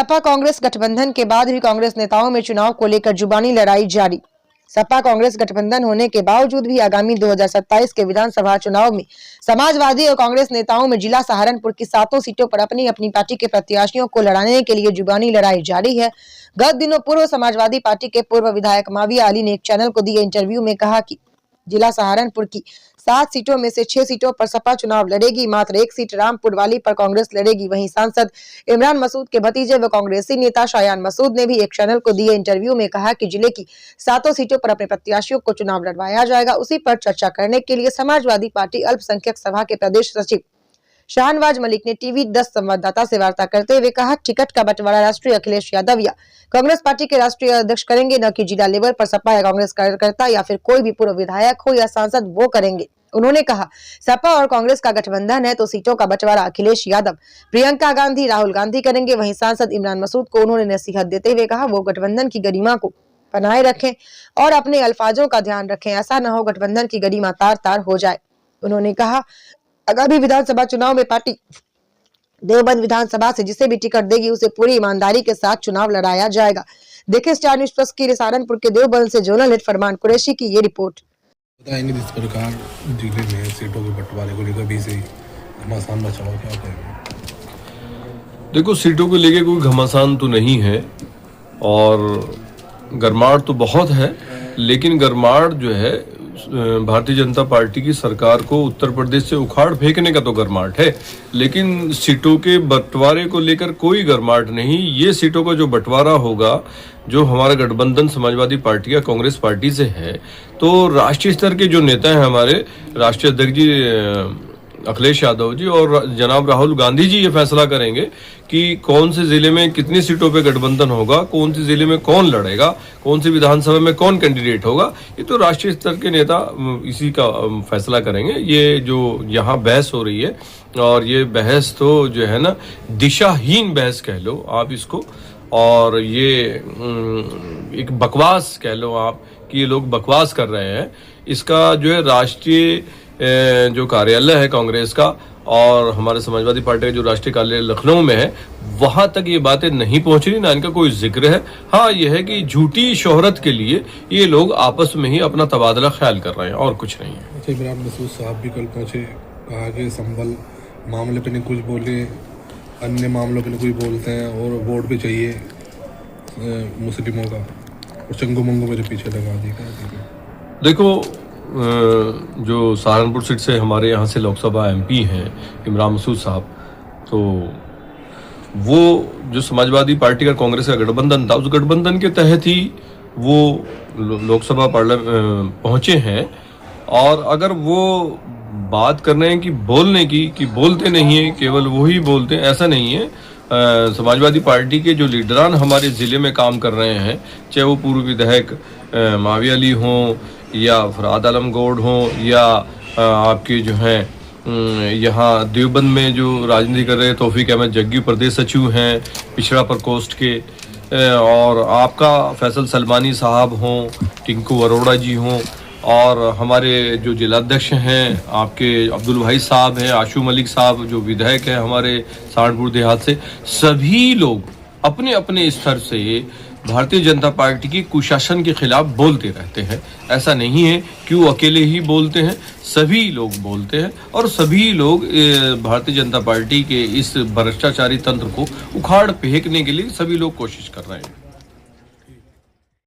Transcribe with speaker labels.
Speaker 1: सपा कांग्रेस गठबंधन के बाद भी कांग्रेस नेताओं में चुनाव को लेकर जुबानी लड़ाई जारी। सपा कांग्रेस गठबंधन होने के बावजूद भी आगामी 2027 के विधानसभा चुनाव में समाजवादी और कांग्रेस नेताओं में जिला सहारनपुर की 7 सीटों पर अपनी अपनी पार्टी के प्रत्याशियों को लड़ाने के लिए जुबानी लड़ाई जारी है। गत दिनों पूर्व समाजवादी पार्टी के पूर्व विधायक माविया अली ने एक चैनल को दिए इंटरव्यू में कहा कि जिला सहारनपुर की 7 सीटों में से 6 सीटों पर सपा चुनाव लड़ेगी, मात्र 1 सीट रामपुर वाली पर कांग्रेस लड़ेगी। वहीं सांसद इमरान मसूद के भतीजे व कांग्रेसी नेता शायान मसूद ने भी एक चैनल को दिए इंटरव्यू में कहा कि जिले की 7 सीटों पर अपने प्रत्याशियों को चुनाव लड़वाया जाएगा। उसी पर चर्चा करने के लिए समाजवादी पार्टी अल्पसंख्यक सभा के प्रदेश सचिव शाहनवाज मलिक ने टीवी 10 संवाददाता से वार्ता करते हुए कहा, टिकट का बंटवारा राष्ट्रीय अखिलेश यादव या कांग्रेस पार्टी के राष्ट्रीय अध्यक्ष करेंगे, न कि जिला लेवल पर सपा या कांग्रेस कार्यकर्ता या फिर कोई भी पूर्व विधायक हो या सांसद वो करेंगे। उन्होंने कहा, सपा और कांग्रेस का गठबंधन है तो सीटों का बंटवारा अखिलेश यादव, प्रियंका गांधी, राहुल गांधी करेंगे। वहीं सांसद इमरान मसूद को उन्होंने नसीहत देते हुए कहा, वो गठबंधन की गरिमा को बनाए रखें और अपने अल्फाजों का ध्यान रखें, ऐसा न हो गठबंधन की गरिमा तार तार हो जाए। उन्होंने कहा, आगामी विधानसभा चुनाव में पार्टी देवबंद विधानसभा से जिसे भी टिकट देगी उसे पूरी ईमानदारी के साथ चुनाव लड़ाया जाएगा। देखिए स्टार न्यूज़ प्लस के लिए सहारनपुर के देवबंद से जोनल हेड फरमान कुरैशी की ये रिपोर्ट।
Speaker 2: बताएंगे जिस प्रकार जिले में सीटों के बंटवारे को लेकर भी से घमासान मचा हो, क्या कहेंगे?
Speaker 3: देखो, सीटों को लेकर कोई घमासान तो नहीं है और गरमाहट तो बहुत है, लेकिन गरमाहट जो है भारतीय जनता पार्टी की सरकार को उत्तर प्रदेश से उखाड़ फेंकने का तो गरमाहट है, लेकिन सीटों के बंटवारे को लेकर कोई गरमाहट नहीं। ये सीटों का जो बंटवारा होगा, जो हमारा गठबंधन समाजवादी पार्टी या कांग्रेस पार्टी से है, तो राष्ट्रीय स्तर के जो नेता हैं हमारे राष्ट्रीय अध्यक्ष जी अखिलेश यादव जी और जनाब राहुल गांधी जी ये फैसला करेंगे कि कौन से जिले में कितनी सीटों पे गठबंधन होगा, कौन से जिले में कौन लड़ेगा, कौन सी विधानसभा में कौन कैंडिडेट होगा। ये तो राष्ट्रीय स्तर के नेता इसी का फैसला करेंगे। ये जो यहाँ बहस हो रही है, और ये बहस तो जो है ना दिशाहीन बहस कह लो आप इसको, और ये एक बकवास कह लो आप कि ये लोग बकवास कर रहे हैं। इसका जो है राष्ट्रीय जो कार्यालय है कांग्रेस का और हमारे समाजवादी पार्टी का जो राष्ट्रीय कार्यालय लखनऊ में है, वहां तक ये बातें नहीं पहुंच रही, ना इनका कोई जिक्र है। हाँ, यह है कि झूठी शोहरत के लिए ये लोग आपस में ही अपना तबादला ख्याल कर रहे हैं और कुछ नहीं है।
Speaker 2: अच्छा, इमरान मसूद साहब भी कल पहुंचे, कहा कि संभल मामले पे नहीं कुछ बोले, अन्य मामलों पे नहीं कुछ बोलते हैं और वोट भी चाहिए मुस्लिमों का, और चंगू मंगू मेरे पीछे लगा दी।
Speaker 3: देखो, जो सहारनपुर सीट से हमारे यहाँ से लोकसभा एमपी हैं इमरान मसूद साहब, तो वो जो समाजवादी पार्टी का कांग्रेस का गठबंधन था, उस गठबंधन के तहत ही वो लोकसभा पार्लियामेंट पहुंचे हैं। और अगर वो बात कर रहे हैं कि बोलने की, कि बोलते नहीं है, केवल वो ही बोलते हैं, ऐसा नहीं है। समाजवादी पार्टी के जो लीडरान हमारे ज़िले में काम कर रहे हैं, चाहे वो पूर्व विधायक माविया अली हों या फरहाद आलम गौड़ हों या आपके जो हैं यहाँ देवबंद में जो राजनीति कर रहे हैं तौफीक अहमद जग्गी प्रदेश सचिव हैं पिछड़ा प्रकोष्ठ के, और आपका फैसल सलमानी साहब हों, टिंकू अरोड़ा जी हों, और हमारे जो जिलाध्यक्ष हैं आपके अब्दुल भाई साहब हैं, आशू मलिक साहब जो विधायक हैं हमारे सहारनपुर देहात से, सभी लोग अपने अपने स्तर से भारतीय जनता पार्टी की कुशासन के खिलाफ बोलते रहते हैं। ऐसा नहीं है कि वो अकेले ही बोलते हैं, सभी लोग बोलते हैं और सभी लोग भारतीय जनता पार्टी के इस भ्रष्टाचारी तंत्र को उखाड़ फेंकने के लिए सभी लोग कोशिश कर रहे हैं।